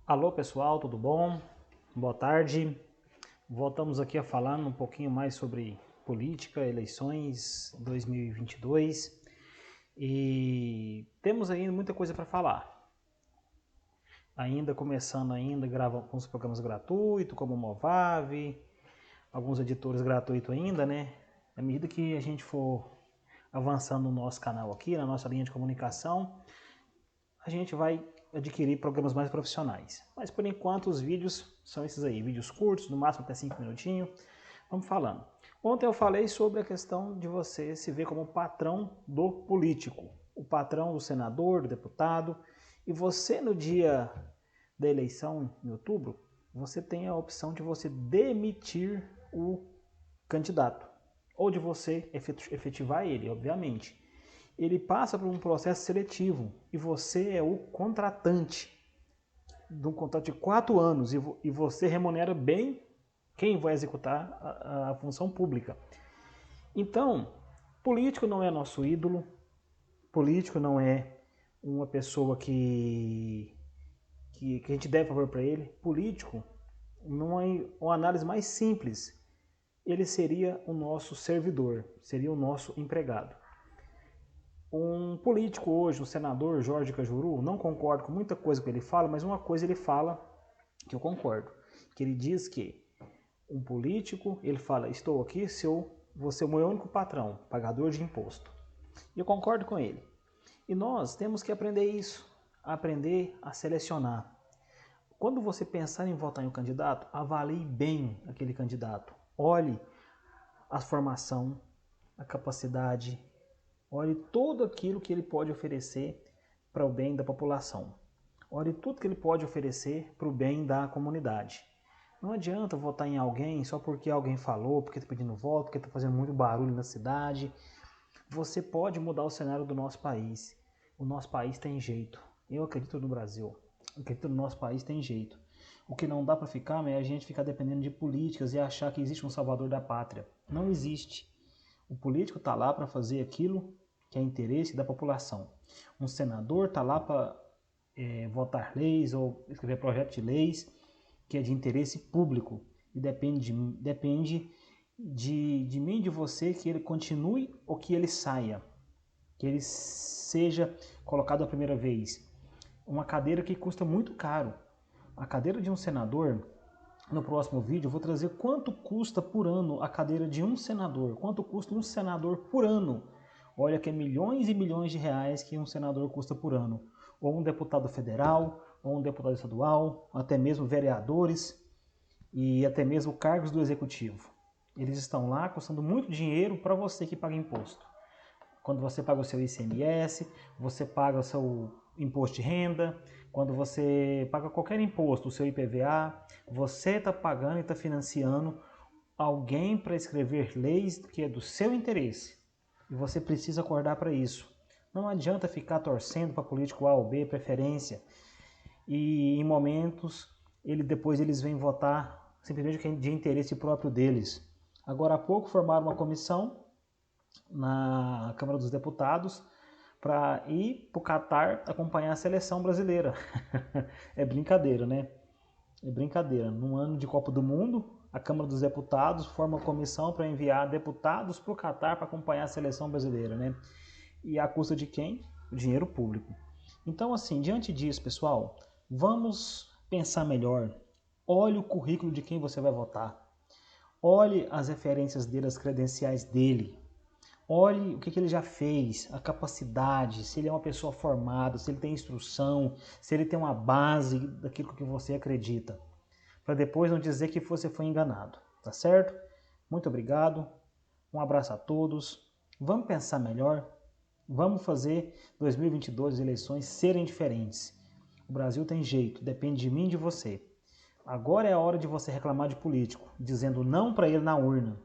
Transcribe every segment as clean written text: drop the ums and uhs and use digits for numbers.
Alô pessoal, tudo bom? Boa tarde. Voltamos aqui a falar um pouquinho mais sobre política, eleições 2022 e temos ainda muita coisa para falar. Ainda começando grava alguns programas gratuitos, como o Movave, alguns editores gratuitos ainda, né? À medida que a gente for avançando no nosso canal aqui, na nossa linha de comunicação, a gente vai adquirir programas mais profissionais. Mas por enquanto os vídeos são esses aí, vídeos curtos, no máximo até 5 minutinhos. Vamos falando. Ontem eu falei sobre a questão de você se ver como patrão do político, o patrão do senador, do deputado, e você no dia da eleição em outubro, você tem a opção de você demitir o candidato, ou de você efetivar ele, obviamente. Ele passa por um processo seletivo e você é o contratante de um contrato de 4 anos e você remunera bem quem vai executar a função pública. Então, político não é nosso ídolo, político não é uma pessoa que a gente deve favor para ele. Político, uma análise mais simples, ele seria o nosso servidor, seria o nosso empregado. Um político hoje, o senador Jorge Cajuru, não concordo com muita coisa que ele fala, mas uma coisa ele fala que eu concordo, que ele diz que um político, ele fala, estou aqui, vou ser o meu único patrão, pagador de imposto. E eu concordo com ele. E nós temos que aprender isso, aprender a selecionar. Quando você pensar em votar em um candidato, avalie bem aquele candidato. Olhe a formação, a capacidade, olhe tudo aquilo que ele pode oferecer para o bem da população. Olhe tudo que ele pode oferecer para o bem da comunidade. Não adianta votar em alguém só porque alguém falou, porque está pedindo voto, porque está fazendo muito barulho na cidade. Você pode mudar o cenário do nosso país. O nosso país tem jeito. Eu acredito no Brasil. Eu acredito no nosso país tem jeito. O que não dá para ficar é a gente ficar dependendo de políticas e achar que existe um salvador da pátria. Não existe. O político está lá para fazer aquilo que é interesse da população. Um senador está lá para votar leis ou escrever projetos de leis que é de interesse público e depende de mim e de você que ele continue ou que ele saia, que ele seja colocado a primeira vez. Uma cadeira que custa muito caro. A cadeira de um senador, no próximo vídeo eu vou trazer quanto custa por ano a cadeira de um senador, quanto custa um senador por ano. Olha que é milhões e milhões de reais que um senador custa por ano. Ou um deputado federal, ou um deputado estadual, até mesmo vereadores e até mesmo cargos do executivo. Eles estão lá custando muito dinheiro para você que paga imposto. Quando você paga o seu ICMS, você paga o seu imposto de renda, quando você paga qualquer imposto, o seu IPVA, você está pagando e está financiando alguém para escrever leis que é do seu interesse. E você precisa acordar para isso. Não adianta ficar torcendo para político A ou B, preferência. E em momentos, depois eles vêm votar simplesmente de interesse próprio deles. Agora há pouco formaram uma comissão na Câmara dos Deputados para ir para o Catar acompanhar a seleção brasileira. É brincadeira, né? É brincadeira. Num ano de Copa do Mundo, a Câmara dos Deputados forma uma comissão para enviar deputados para o Catar para acompanhar a seleção brasileira, né? E à custa de quem? O dinheiro público. Então, assim, diante disso, pessoal, vamos pensar melhor. Olhe o currículo de quem você vai votar. Olhe as referências dele, as credenciais dele. Olhe o que ele já fez, a capacidade, se ele é uma pessoa formada, se ele tem instrução, se ele tem uma base daquilo que você acredita. Para depois não dizer que você foi enganado, tá certo? Muito obrigado, um abraço a todos, vamos pensar melhor, vamos fazer 2022 as eleições serem diferentes. O Brasil tem jeito, depende de mim e de você. Agora é a hora de você reclamar de político, dizendo não para ele na urna.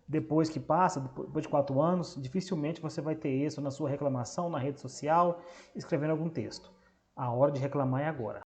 Depois que passa, depois de 4 anos, dificilmente você vai ter isso na sua reclamação, na rede social, escrevendo algum texto. A hora de reclamar é agora.